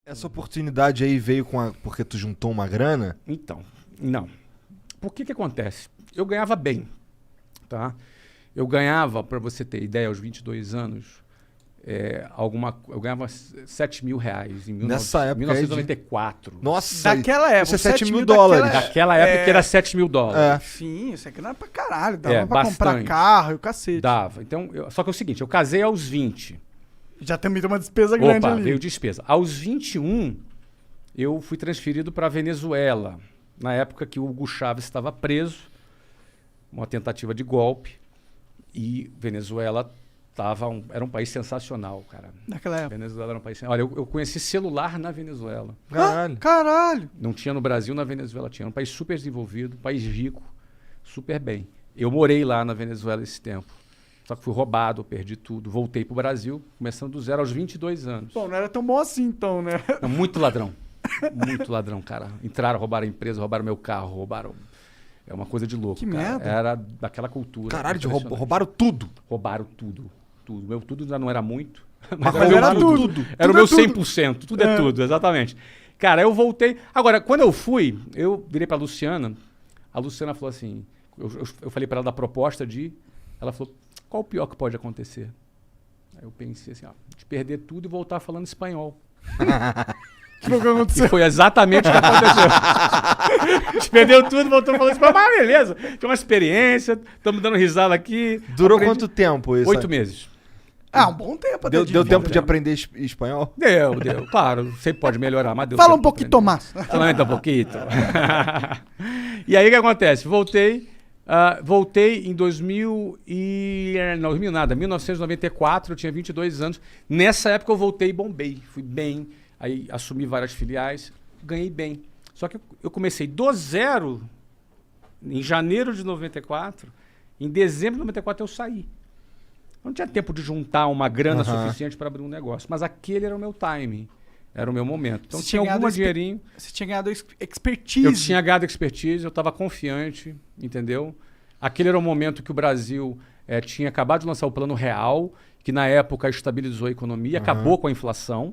Essa oportunidade aí veio porque tu juntou uma grana? Então, não. Por que acontece? Eu ganhava bem, tá? Eu ganhava, para você ter ideia, aos 22 anos, eu ganhava R$7.000 Nessa época 1994. Nossa, daquela época. isso é 7 mil dólares. Daquela época que era R$7.000. Sim, isso aqui não era pra caralho. Dava pra bastante. comprar carro e o cacete. Dava. Então, só que é o seguinte, eu casei aos 20. Já também tem uma despesa grande ali. Veio despesa. Aos 21, eu fui transferido para Venezuela. Na época que o Hugo Chávez estava preso, uma tentativa de golpe. E Venezuela era um país sensacional, cara. Naquela época. Venezuela era um país... Olha, eu conheci celular na Venezuela. Caralho. Caralho. Não tinha no Brasil, na Venezuela tinha. Era um país super desenvolvido, um país rico, super bem. Eu morei lá na Venezuela esse tempo. Só que fui roubado, perdi tudo. Voltei pro Brasil, começando do zero aos 22 anos. Pô, não era tão bom assim, então, né? Não, muito ladrão. Muito ladrão, cara. Entraram, roubaram a empresa, roubaram meu carro, roubaram... É uma coisa de louco, que cara. merda. Era daquela cultura. Caralho, roubaram tudo. Roubaram tudo. Tudo. Meu tudo já não era muito. Mas era tudo. Era o Tudo meu é tudo. 100%. Tudo é tudo, exatamente. Cara, eu voltei... Agora, quando eu fui, eu virei pra Luciana. A Luciana falou assim... Eu falei pra ela da proposta de... Ela falou, qual o pior que pode acontecer? Aí eu pensei assim, de perder tudo e voltar falando espanhol. Que foi o que aconteceu? E foi exatamente o que aconteceu. De perdeu tudo e voltou falando espanhol. Mas beleza, tinha uma experiência, estamos dando risada aqui. Durou quanto tempo isso? 8 meses. Um bom tempo. Deu tempo de aprender espanhol? Deu. Claro, sempre pode melhorar, mas deu. Fala um pouquinho, Tomás. Solamente um pouquinho. E aí o que acontece? Voltei em 1994, eu tinha 22 anos. Nessa época eu voltei e bombei. Fui bem, aí assumi várias filiais, ganhei bem. Só que eu comecei do zero em janeiro de 94. Em dezembro de 94 eu saí. Não tinha tempo de juntar uma grana suficiente para abrir um negócio. Mas aquele era o meu timing. Era o meu momento. Então tinha algum dinheirinho. Você tinha ganhado expertise. Eu tinha ganhado expertise, eu estava confiante, entendeu? Aquele era o momento que o Brasil tinha acabado de lançar o Plano Real, que na época estabilizou a economia, acabou com a inflação.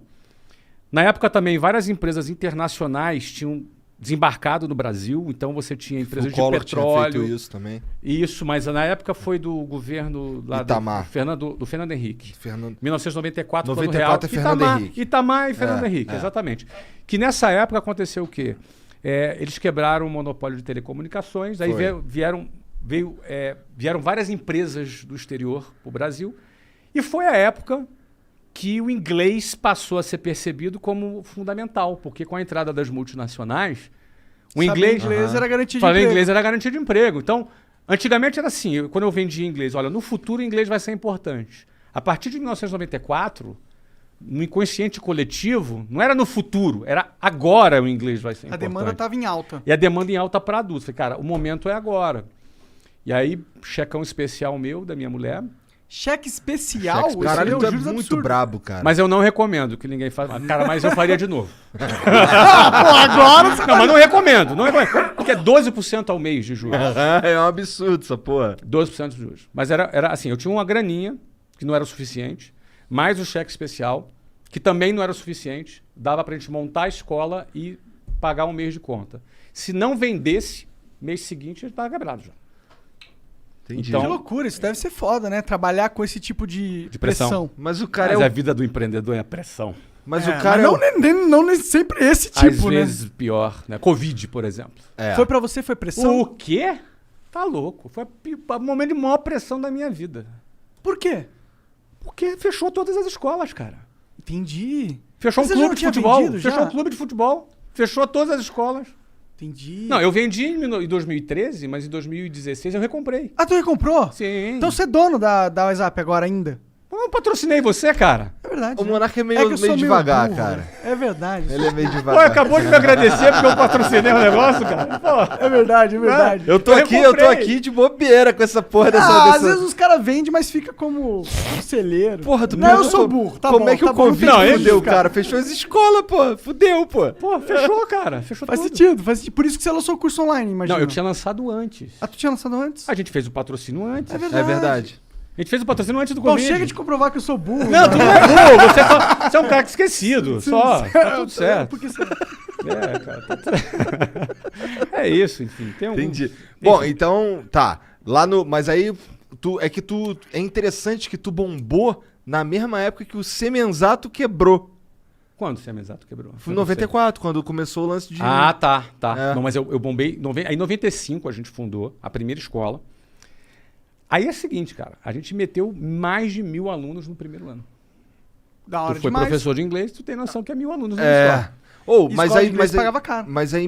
Na época também, várias empresas internacionais tinham desembarcado no Brasil, então você tinha empresas de petróleo. Tinha feito isso também. Isso, mas na época foi do governo lá Itamar. do Fernando Henrique. 1994, 94 Plano Real. é Fernando Henrique. Itamar e Fernando Henrique, exatamente. Que nessa época aconteceu o quê? Eles quebraram o monopólio de telecomunicações, aí vieram várias empresas do exterior para o Brasil, e foi a época que o inglês passou a ser percebido como fundamental, porque com a entrada das multinacionais, o inglês era garantia de falar emprego. inglês era garantia de emprego. Então, antigamente era assim, quando eu vendia inglês, olha, no futuro o inglês vai ser importante. A partir de 1994, no inconsciente coletivo, não era no futuro, era agora o inglês vai ser importante. A demanda estava em alta. E a demanda em alta para adultos. Falei, cara, o momento é agora. E aí, checão especial meu, da minha mulher. Cheque especial? Caralho, tu é juros muito absurdos. brabo, cara. Mas eu não recomendo que ninguém faça. Cara, mas eu faria de novo. Agora você Não, mas não recomendo. Porque é 12% ao mês de juros. É um absurdo essa porra. 12% de juros. Mas era assim, eu tinha uma graninha, que não era o suficiente, mais o cheque especial, que também não era o suficiente. Dava pra gente montar a escola e pagar um mês de conta. Se não vendesse, mês seguinte, a gente tava quebrado já. Entendi. Então- Que loucura, isso deve ser foda, né? Trabalhar com esse tipo de pressão. Mas o cara Mas é a o... vida do empreendedor é a pressão. Mas É, o cara mas não nem sempre esse tipo, Às né? vezes pior, né? Covid, por exemplo. Foi pra você, foi pressão? O quê? Tá louco. Foi o momento de maior pressão da minha vida. Por quê? Porque fechou todas as escolas, cara. Entendi. Fechou Mas um você já clube não de tinha futebol. vendido já? Fechou um clube de futebol. Fechou todas as escolas. Entendi. Não, eu vendi em 2013, mas em 2016 eu recomprei. Ah, tu recomprou? Sim. Então você é dono da WhatsApp agora ainda? Eu patrocinei você, cara. É verdade. O né? Monarca é que meio, eu sou meio devagar, burro, cara. né? É verdade. Ele é meio Pô, devagar. acabou de me agradecer porque eu patrocinei o negócio, cara. Pô. É verdade, é verdade. Eu tô Eu aqui comprei. de bobeira com essa porra Às vezes os caras vendem, mas fica como conselheiro. Porra, tu Não, eu perguntou sou burro. Tá como bom, é que tá o bom, Covid Não, ele- fudeu, cara? Fechou as escolas, pô. Fudeu, pô. Pô, fechou, cara. Fechou Faz tudo. sentido, faz sentido. Por isso que você lançou o curso online, imagina. Não, eu tinha lançado antes. Ah, tu tinha lançado antes? A gente fez o patrocínio antes. É verdade. É verdade. A gente fez o patrocínio antes do Bom, Covid. chega de comprovar que eu sou burro. Não, tu não é burro. Você é um cara esquecido. Só. Tá tudo certo. Porque você... É, cara. É isso, enfim. Tem algum... Entendi. Bom, então, tá. Lá no... Mas aí, é interessante que tu bombou na mesma época que o Semenzato quebrou. Quando o Semenzato quebrou? Foi em 94, quando começou o lance de... Ah, tá. É. Não, mas eu bombei... Aí em 95 a gente fundou a primeira escola. Aí é o seguinte, cara. A gente meteu mais de 1.000 alunos no primeiro ano. Da hora Tu foi demais. professor de inglês, tu tem noção que é 1.000 alunos na escola. Mas Escola aí, de inglês mas aí, pagava caro. mas aí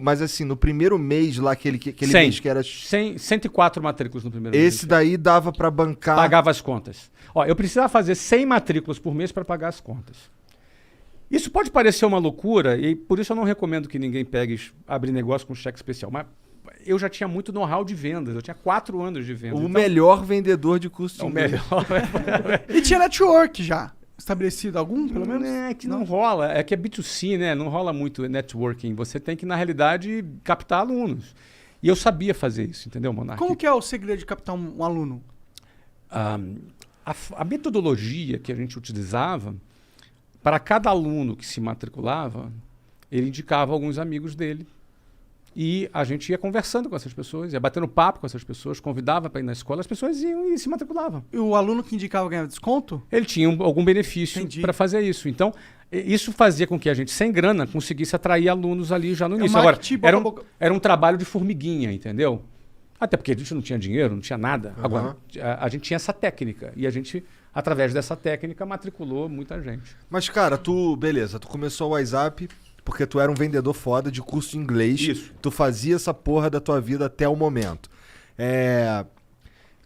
mas assim, no primeiro mês lá, aquele 100. mês que era... 104 matrículas no primeiro mês. Esse daí dava pra bancar... Pagava as contas. Ó, eu precisava fazer 100 matrículas por mês para pagar as contas. Isso pode parecer uma loucura e por isso eu não recomendo que ninguém abrir negócio com cheque especial. Mas eu já tinha muito know-how de vendas. Eu tinha 4 anos de vendas. O melhor vendedor de curso de o inglês. melhor. E tinha network já. Estabelecido algum, pelo menos? É que não rola. É que é B2C, né? Não rola muito networking. Você tem que, na realidade, captar alunos. E eu sabia fazer isso, entendeu, Monark? Como que é o segredo de captar um aluno? A metodologia que a gente utilizava, para cada aluno que se matriculava, ele indicava alguns amigos dele. E a gente ia conversando com essas pessoas, ia batendo papo com essas pessoas, convidava para ir na escola, as pessoas iam e se matriculavam. E o aluno que indicava ganhava desconto? Ele tinha algum benefício para fazer isso. Então, isso fazia com que a gente, sem grana, conseguisse atrair alunos ali já no início. Agora, era um trabalho de formiguinha, entendeu? Até porque a gente não tinha dinheiro, não tinha nada. Agora, a gente tinha essa técnica. E a gente, através dessa técnica, matriculou muita gente. Mas, cara, tu começou o WhatsApp porque tu era um vendedor foda de curso de inglês. Isso. Tu fazia essa porra da tua vida até o momento.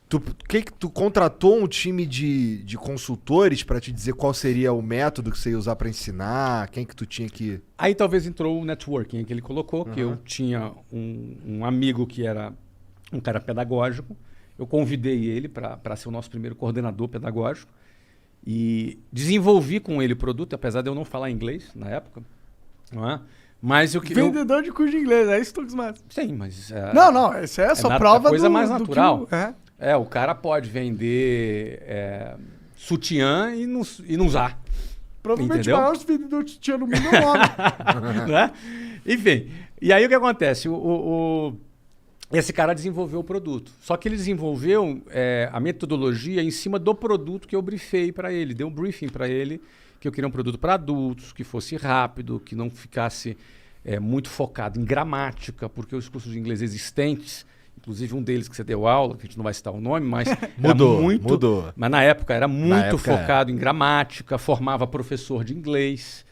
Tu contratou um time de consultores pra te dizer qual seria o método que você ia usar pra ensinar? Quem que tu tinha que... Aí talvez entrou o networking que ele colocou, que eu tinha um amigo que era um cara pedagógico. Eu convidei ele para ser o nosso primeiro coordenador pedagógico e desenvolvi com ele o produto, apesar de eu não falar inglês na época. Não é? Mas Vendedor de curso de inglês, é isso que tu mais. Sim, mas... Não, essa é só prova coisa mais natural. Que o cara pode vender sutiã e não usar. Provavelmente entendeu? o maior vendedor de sutiã no mundo é o homem. Não é? Enfim, e aí o que acontece? Esse cara desenvolveu o produto. Só que ele desenvolveu a metodologia em cima do produto que eu briefei para ele. Dei um briefing para ele que eu queria um produto para adultos, que fosse rápido, que não ficasse muito focado em gramática, porque os cursos de inglês existentes, inclusive um deles que você deu aula, que a gente não vai citar o nome, mas mudou. Mas na época era muito focado em gramática, formava professor de inglês,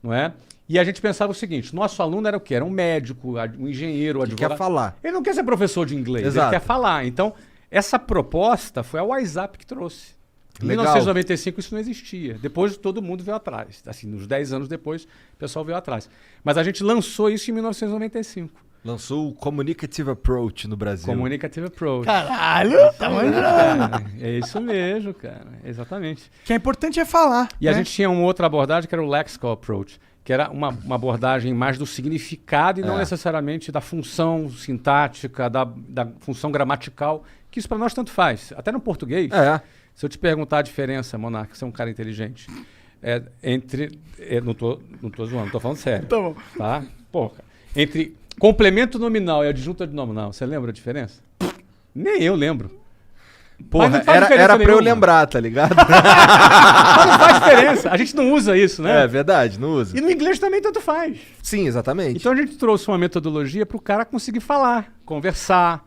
não é? E a gente pensava o seguinte, nosso aluno era o quê? Era um médico, um engenheiro, um advogado. Quer falar. Ele não quer ser professor de inglês, Exato. ele quer falar. Então, essa proposta foi a WhatsApp que trouxe. Em Legal. 1995 isso não existia. Depois todo mundo veio atrás. Assim, uns 10 anos depois, o pessoal veio atrás. Mas a gente lançou isso em 1995. Lançou o Communicative Approach no Brasil. Communicative Approach. Caralho, tá manjando. É isso mesmo, cara. Exatamente. O que é importante é falar. E a gente tinha uma outra abordagem que era o Lexical Approach, que era uma abordagem mais do significado e não necessariamente da função sintática, da função gramatical, que isso para nós tanto faz. Até no português, se eu te perguntar a diferença, Monark, você é um cara inteligente, não tô zoando, tô falando sério. Tá bom. Tá? Pô, entre complemento nominal e adjunta de nominal, você lembra a diferença? Nem eu lembro. Porra, Mas não faz diferença era pra eu nenhuma. lembrar, tá ligado? Mas não faz diferença. A gente não usa isso, né? É verdade, não usa. E no inglês também tanto faz. Sim, exatamente. Então a gente trouxe uma metodologia para o cara conseguir falar, conversar,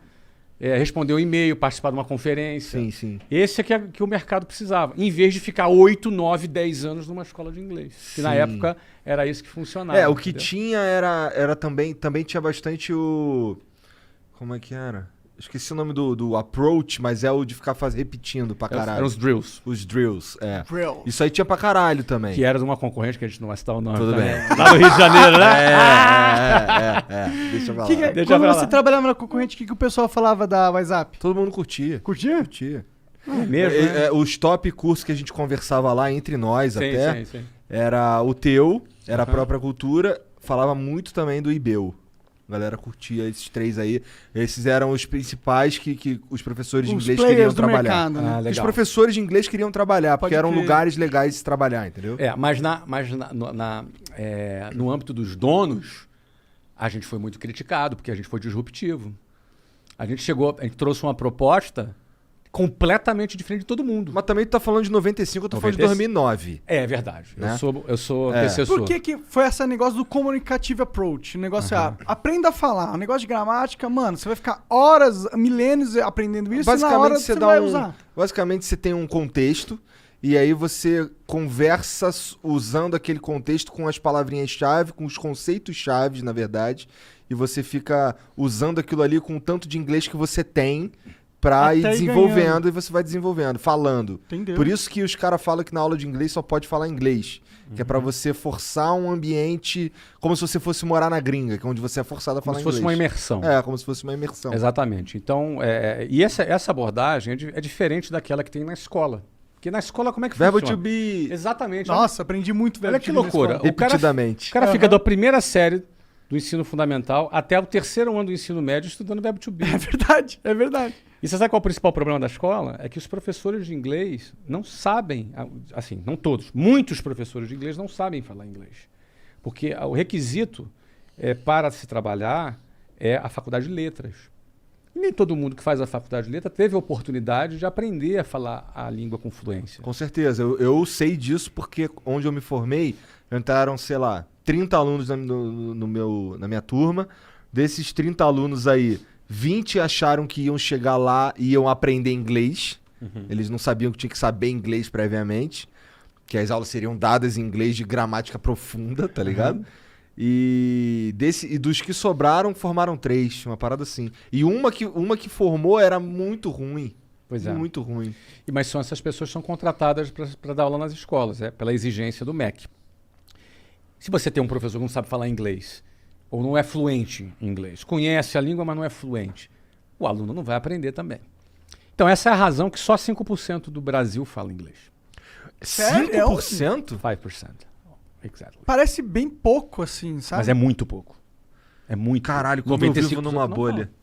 responder um e-mail, participar de uma conferência. Sim, sim. Esse é que o mercado precisava, em vez de ficar 8, 9, 10 anos numa escola de inglês. Que na época era isso que funcionava. O que tinha era também tinha bastante o... Como é que era? Esqueci o nome do approach, mas é o de ficar repetindo pra caralho. Eram os drills. Os drills, Drill. Isso aí tinha pra caralho também. Que era de uma concorrente que a gente não vai citar o nome. Tudo também. bem. Lá no Rio de Janeiro, né? Deixa eu falar. Deixa Quando pra você lá. trabalhava na concorrente, o que o pessoal falava da WhatsApp? Todo mundo curtia. Curtia? Mesmo, né? Os top cursos que a gente conversava lá entre nós até, Sim. era o teu, era a própria cultura, falava muito também do IBEU. A galera curtia esses 3 aí. Esses eram os principais que os professores de Os inglês players queriam do trabalhar. mercado, né? Ah, Os legal. professores de inglês queriam trabalhar, porque Pode eram crer. lugares legais de se trabalhar, entendeu? Mas no âmbito dos donos, a gente foi muito criticado, porque a gente foi disruptivo. A gente trouxe uma proposta completamente diferente de todo mundo. Mas também tu tá falando de 95, eu tô falando de 2009. É verdade. Né? Eu sou É. antecessor. Por que foi esse negócio do communicative approach? O negócio é, aprenda a falar. O negócio de gramática, mano, você vai ficar horas, milênios aprendendo isso e na hora você vai usar. Basicamente você tem um contexto e aí você conversa usando aquele contexto com as palavrinhas-chave, com os conceitos-chave, na verdade, e você fica usando aquilo ali com o tanto de inglês que você tem pra ir Até ir desenvolvendo ganhando. e você vai desenvolvendo, falando. Entendeu? Por isso que os caras falam que na aula de inglês só pode falar inglês. Que é pra você forçar um ambiente como se você fosse morar na gringa, que é onde você é forçado a Como falar se fosse inglês. uma imersão. É, como se fosse uma imersão. Exatamente. Então, e essa abordagem é diferente daquela que tem na escola. Porque na escola, como é que Verbo funciona? to be Exatamente. Nossa, aprendi muito Olha que loucura. O cara repetidamente. fica da primeira série do ensino fundamental até o terceiro ano do ensino médio estudando verbo to be. É verdade, é verdade. E você sabe qual é o principal problema da escola? É que os professores de inglês não sabem, assim, não todos, muitos professores de inglês não sabem falar inglês. Porque o requisito para se trabalhar é a faculdade de letras. E nem todo mundo que faz a faculdade de letras teve a oportunidade de aprender a falar a língua com fluência. Com certeza. Eu sei disso porque onde eu me formei, entraram, sei lá, 30 alunos na minha turma. Desses 30 alunos aí, 20 acharam que iam chegar lá e iam aprender inglês. Eles não sabiam que tinha que saber inglês previamente. Que as aulas seriam dadas em inglês de gramática profunda, tá ligado? E dos que sobraram, formaram 3, uma parada assim. E uma que formou era muito ruim. Pois é. Muito ruim. Mas são essas pessoas que são contratadas para dar aula nas escolas, pela exigência do MEC. Se você tem um professor que não sabe falar inglês, ou não é fluente em inglês, conhece a língua, mas não é fluente, o aluno não vai aprender também. Então essa é a razão que só 5% do Brasil fala inglês. Sério? 5%? 5%. Exactly. Parece bem pouco, assim, sabe? Mas é muito pouco. É muito Caralho, pouco. como eu vivo 95% numa não bolha. fala.